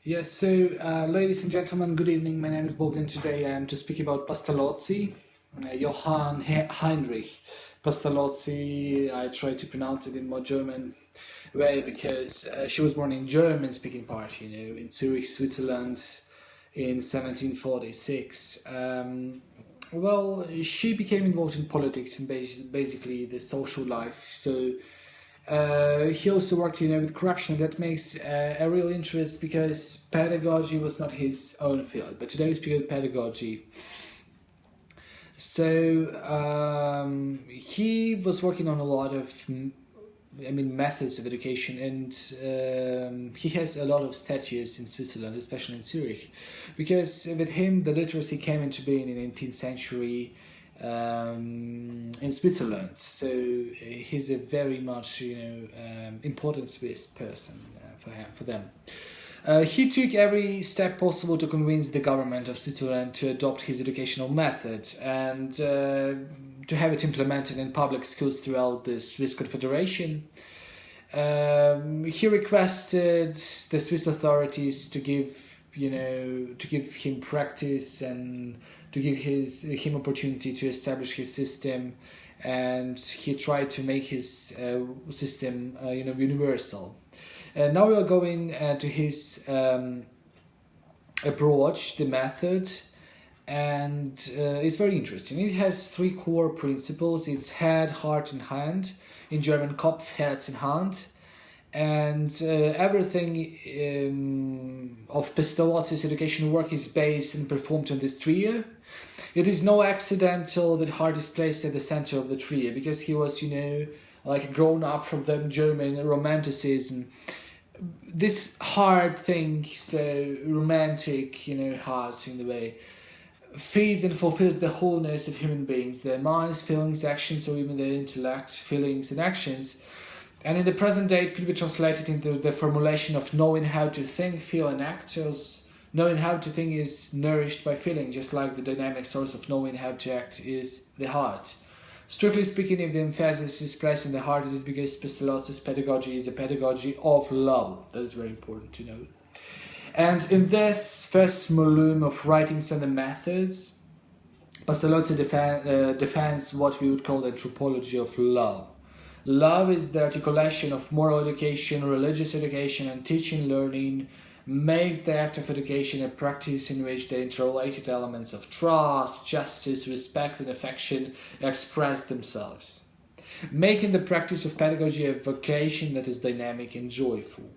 Yes, so ladies and gentlemen, good evening. My name is Bogdan. Today I am to speak about Pastalozzi, Johann Heinrich. Pastalozzi, I try to pronounce it in more German way because she was born in German-speaking part, in Zurich, Switzerland in 1746. She became involved in politics and basically the social life. So he also worked, with corruption. That makes a real interest because pedagogy was not his own field, but today we speak about pedagogy. So he was working on a lot of, methods of education, and he has a lot of statues in Switzerland, especially in Zurich, because with him the literacy came into being in the 18th century in Switzerland. So he's a very much important Swiss person for them. He took every step possible to convince the government of Switzerland to adopt his educational method and to have it implemented in public schools throughout the Swiss Confederation. He requested the Swiss authorities to give him practice and to give him opportunity to establish his system, and he tried to make his system universal. Now we are going to his approach, the method, and it's very interesting. It has three core principles. It's head, heart, and hand. In German, Kopf, Herz, and Hand. And everything of Pastalozzi's educational work is based and performed on this trio. It is no accidental that heart is placed at the center of the trio, because he was, like grown up from the German romanticism. This hard thing, so romantic, heart in the way, feeds and fulfills the wholeness of human beings, their minds, feelings, actions, or even their intellect, feelings, and actions. And in the present day, it could be translated into the formulation of knowing how to think, feel, and act. As knowing how to think is nourished by feeling, just like the dynamic source of knowing how to act is the heart. Strictly speaking, if the emphasis is placed in the heart, it is because Pastalozzi's pedagogy is a pedagogy of love. That is very important to know. And in this first volume of writings and the methods, Pastalozzi defends what we would call the anthropology of love. Love is the articulation of moral education, religious education, and teaching learning, makes the act of education a practice in which the interrelated elements of trust, justice, respect, and affection express themselves, making the practice of pedagogy a vocation that is dynamic and joyful.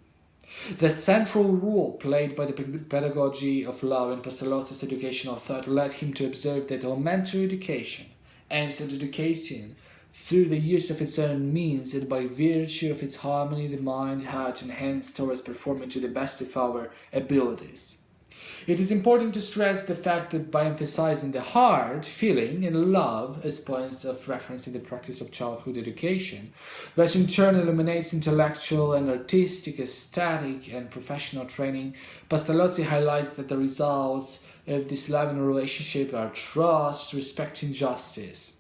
The central role played by the pedagogy of love in Pastalozzi's educational thought led him to observe that elementary education aims at educating through the use of its own means, and by virtue of its harmony, the mind, heart, and hands towards performing to the best of our abilities. It is important to stress the fact that by emphasizing the heart, feeling, and love as points of reference in the practice of childhood education, which in turn illuminates intellectual and artistic, aesthetic, and professional training, Pastalozzi highlights that the results of this loving relationship are trust, respect, and justice,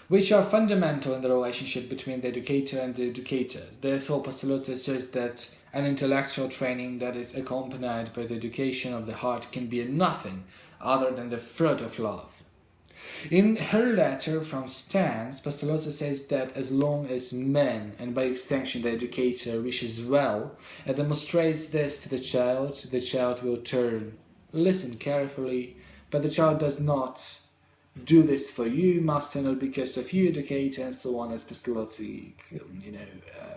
which are fundamental in the relationship between the educator and the educator. Therefore, Pastalozzi asserts that an intellectual training that is accompanied by the education of the heart can be nothing other than the fruit of love. In her letter from Stans, Pastalozzi says that as long as men, and by extension the educator, wishes well and demonstrates this to the child will turn, listen carefully, but the child does not do this for you, master, not because of you, educator, and so on, as Pastalozzi,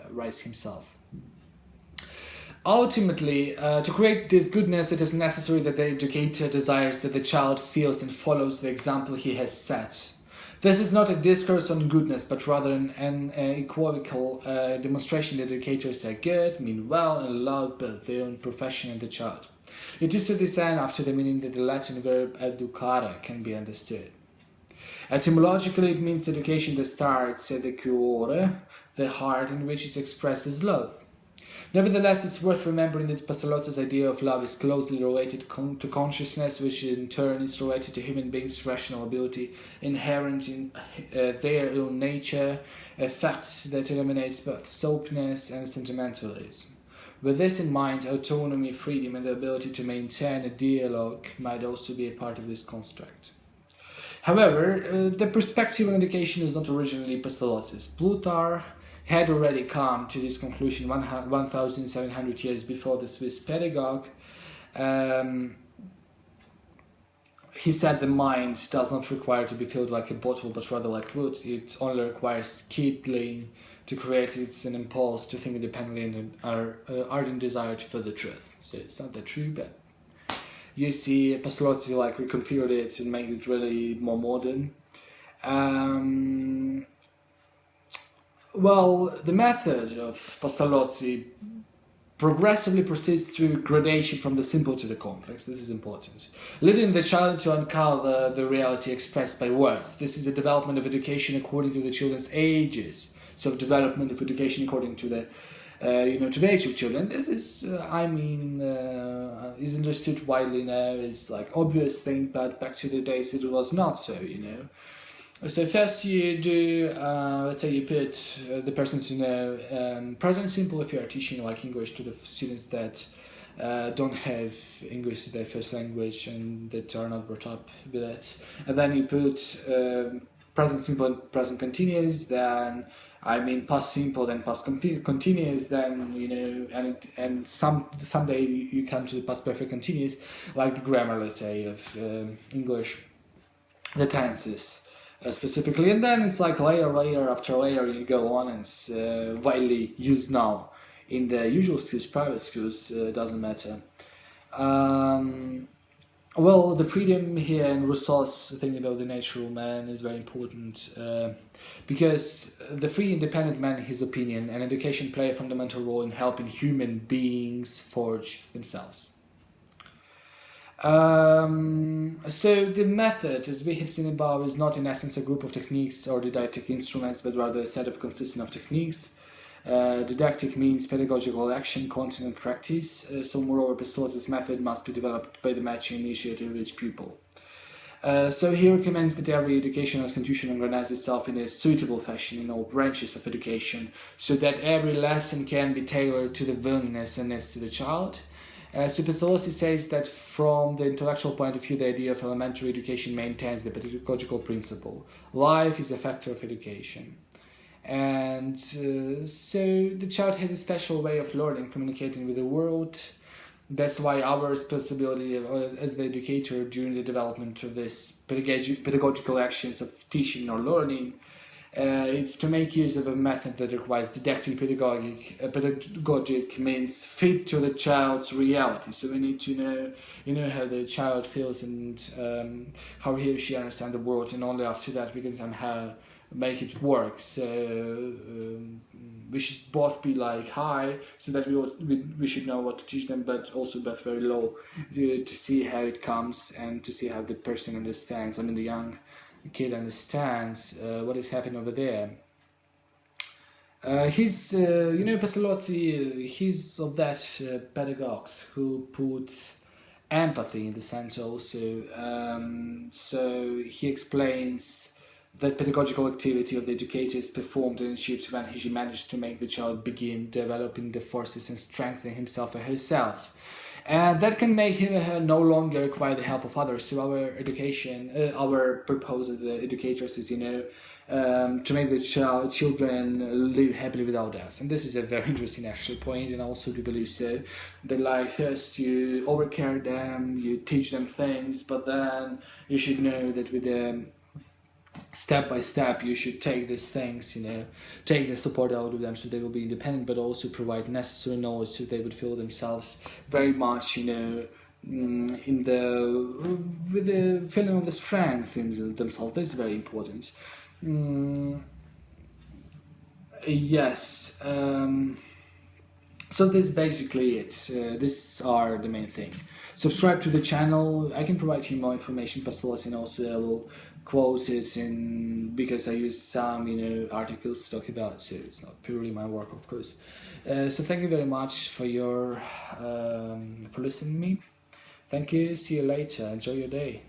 writes himself. Ultimately, to create this goodness, it is necessary that the educator desires that the child feels and follows the example he has set. This is not a discourse on goodness, but rather an equivocal demonstration that educators are good, mean well, and love both their own profession and the child. It is to this end, after the meaning, that the Latin verb educare can be understood. Etymologically, it means education that starts at the cuore, the heart, in which is expressed as love. Nevertheless, it's worth remembering that Pastalozzi's idea of love is closely related to consciousness, which in turn is related to human beings' rational ability inherent in their own nature, a fact that eliminates both soapness and sentimentalism. With this in mind, autonomy, freedom, and the ability to maintain a dialogue might also be a part of this construct. However, the perspective on education is not originally Pastalozzi's. Plutarch had already come to this conclusion 1,700 years before the Swiss pedagogue. He said the mind does not require to be filled like a bottle, but rather like wood. It only requires kindling to create an impulse to think independently and an ardent desire for the truth. So it's not that true, but you see Pastalozzi like reconfigured it and made it really more modern. Well, the method of Pastalozzi progressively proceeds through gradation from the simple to the complex. This is important. Leading the child to uncover the reality expressed by words. This is a development of education according to the children's ages. So development of education according to the to the age of children. This is, is understood widely now as like obvious thing, but back to the days it was not so, So first you do, let's say you put the person to know present simple if you are teaching like English to the students that don't have English as their first language and that are not brought up with it. And then you put present simple and present continuous, then past simple, then past continuous, then and someday you come to the past perfect continuous, like the grammar, let's say, of English, the tenses specifically, and then it's like layer after layer you go on, and it's widely used now in the usual schools, private schools, doesn't matter. Well, the freedom here in Rousseau's thing about the natural man is very important because the free independent man, in his opinion, and education play a fundamental role in helping human beings forge themselves. So the method, as we have seen above, is not in essence a group of techniques or didactic instruments, but rather a set of consistent of techniques. Didactic means pedagogical action, content, and practice. So moreover, Pastalozzi's method must be developed by the matching initiative of each pupil. So he recommends that every educational institution organize itself in a suitable fashion in all branches of education, so that every lesson can be tailored to the willingness and needs to the child. So Pastalozzi says that from the intellectual point of view, the idea of elementary education maintains the pedagogical principle. Life is a factor of education. And so the child has a special way of learning, communicating with the world. That's why our responsibility as the educator during the development of this pedagogical actions of teaching or learning, it's to make use of a method that requires didactic pedagogic means fit to the child's reality. So we need to know how the child feels and how he or she understands the world, and only after that we can somehow make it work. So we should both be like high, so that we should know what to teach them, but also both very low to see how it comes and to see how the person understands. The young kid understands what is happening over there. He's Pastalozzi, he's of that pedagogues who put empathy in the center also. So he explains that pedagogical activity of the educator is performed and achieved when he managed to make the child begin developing the forces and strengthen himself or herself. And that can make him or her no longer require the help of others. So our education, our purpose as the educators is, to make the children live happily without us. And this is a very interesting actual point, and I also do believe so. That like first you overcare them, you teach them things, but then you should know that with the step by step you should take these things, take the support out of them so they will be independent, but also provide necessary knowledge so they would feel themselves very much with the feeling of the strength in themselves. That's very important. Yes. So this is basically it. These are the main thing. Subscribe to the channel. I can provide you more information, Pastalozzi, and also I will quote it because I use some articles to talk about it, so it's not purely my work, of course. So thank you very much for your for listening to me. Thank you. See you later. Enjoy your day.